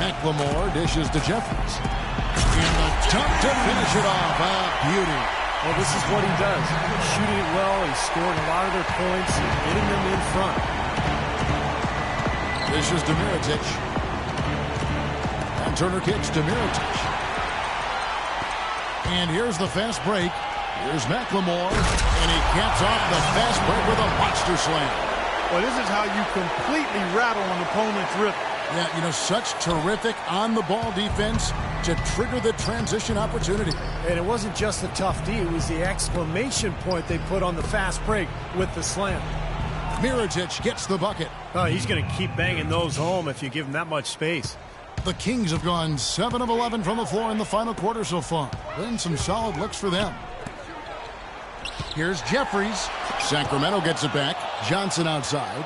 McLemore dishes to Jeffries. And the dunk to finish it off. Beauty. Well, this is what he does. Shooting it well. He's scoring a lot of their points and getting them in front. Dishes to Mirotic. And Turner kicks to Mirotic. And here's the fast break. Here's McLemore. And he caps off the fast break with a monster slam. Well, this is how you completely rattle an opponent's rhythm. Yeah, you know, such terrific on-the-ball defense to trigger the transition opportunity. And it wasn't just the tough D. It was the exclamation point they put on the fast break with the slam. Mirotic gets the bucket. Oh, he's going to keep banging those home if you give him that much space. The Kings have gone 7 of 11 from the floor in the final quarter so far. Been some solid looks for them. Here's Jeffries. Sacramento gets it back. Johnson outside.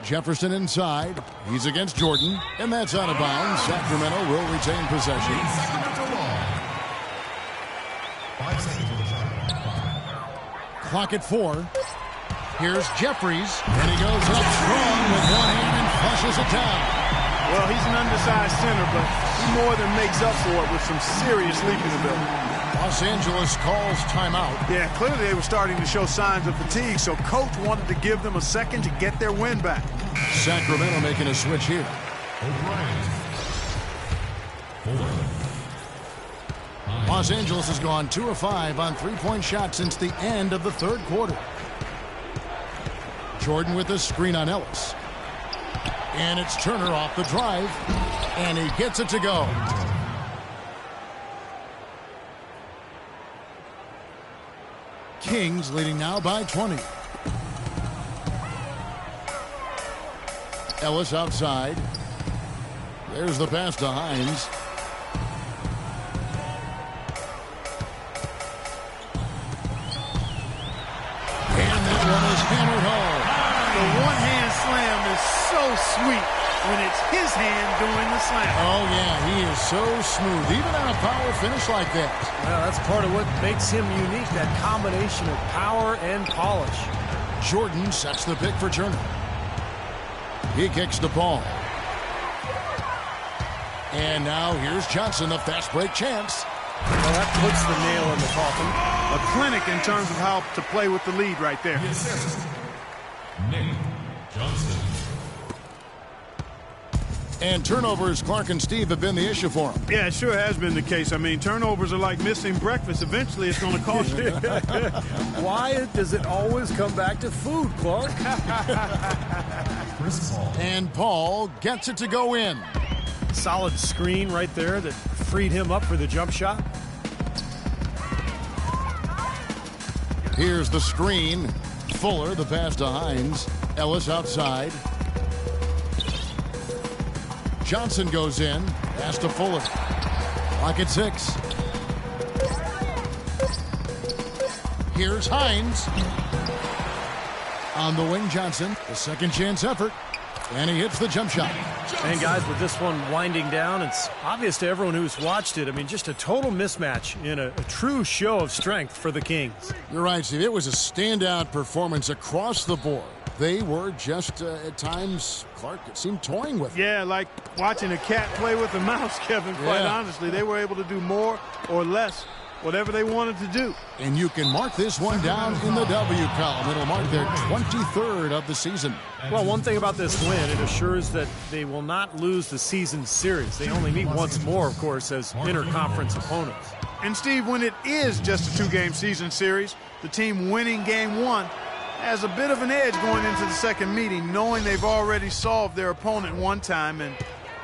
Jefferson inside. He's against Jordan. And that's out of bounds. Sacramento will retain possession. Clock at 4. Here's Jeffries. And he goes up strong with one hand and flushes it down. Well, he's an undersized center, but he more than makes up for it with some serious leaping ability. Los Angeles calls timeout. Yeah, clearly they were starting to show signs of fatigue, so coach wanted to give them a second to get their win back. Sacramento making a switch here. Los Angeles has gone 2 of 5 on three-point shots since the end of the third quarter. Jordan with a screen on Ellis. And it's Turner off the drive. And he gets it to go. Kings leading now by 20. Ellis outside. There's the pass to Hines. And that one is hammered home. The one-hand slam is so sweet when it's his hand doing the slam. Oh, yeah, he is so smooth, even on a power finish like that. Well, that's part of what makes him unique, that combination of power and polish. Jordan sets the pick for Turner. He kicks to Paul. And now here's Johnson, the fast break chance. Well, that puts the nail in the coffin. A clinic in terms of how to play with the lead right there. Nick Johnson. And turnovers, Clark and Steve have been the issue for him. Yeah, it sure has been the case. I mean, turnovers are like missing breakfast. Eventually, it's going to cost you. Why does it always come back to food, Clark? And Paul gets it to go in. Solid screen right there that freed him up for the jump shot. Here's the screen. Fuller, the pass to Hines. Ellis outside. Johnson goes in. Pass to Fuller. Clock at 6. Here's Hines. On the wing, Johnson. A second chance effort. And he hits the jump shot. And guys, with this one winding down, it's obvious to everyone who's watched it. I mean, just a total mismatch in a true show of strength for the Kings. You're right, Steve. It was a standout performance across the board. They were just, at times, Clark, it seemed toying with it. Yeah, like watching a cat play with a mouse, Kevin, quite honestly. They were able to do more or less, whatever they wanted to do. And you can mark this one down in the W column. It'll mark their 23rd of the season. Well, one thing about this win, it assures that they will not lose the season series. They only meet once more, of course, as interconference opponents. And, Steve, when it is just a two-game season series, the team winning game one has a bit of an edge going into the second meeting, knowing they've already solved their opponent one time and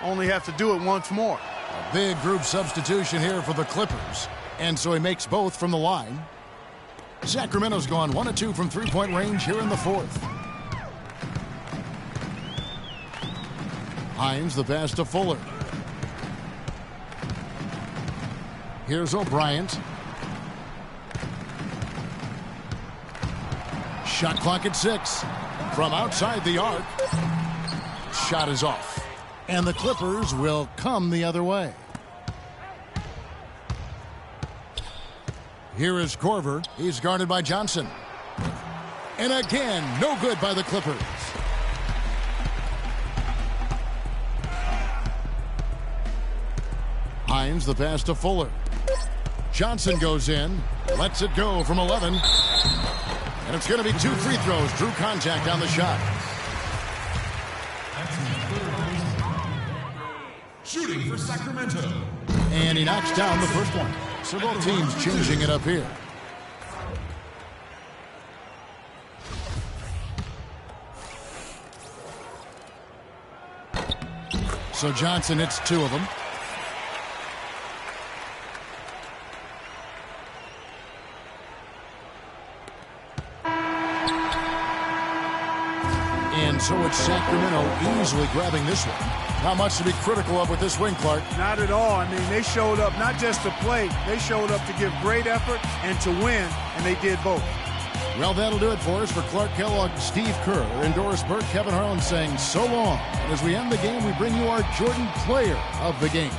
only have to do it once more. A big group substitution here for the Clippers. And so he makes both from the line. Sacramento's gone 1 of 2 from three-point range here in the fourth. Hines the pass to Fuller. Here's O'Brien. Shot clock at 6. From outside the arc. Shot is off. And the Clippers will come the other way. Here is Korver. He's guarded by Johnson. And again, no good by the Clippers. Hines the pass to Fuller. Johnson goes in. Lets it go from 11. And it's going to be 2 free throws. Drew contact on the shot. Shooting for Sacramento. And he knocks down the first one. So both teams changing it up here. So Johnson hits 2 of them. And so it's Sacramento easily grabbing this one. Not much to be critical of with this win, Clark. Not at all. I mean, they showed up not just to play. They showed up to give great effort and to win, and they did both. Well, that'll do it for us. For Clark Kellogg, Steve Kerr, and Doris Burke, Kevin Harlan saying so long. And as we end the game, we bring you our Jordan Player of the Game.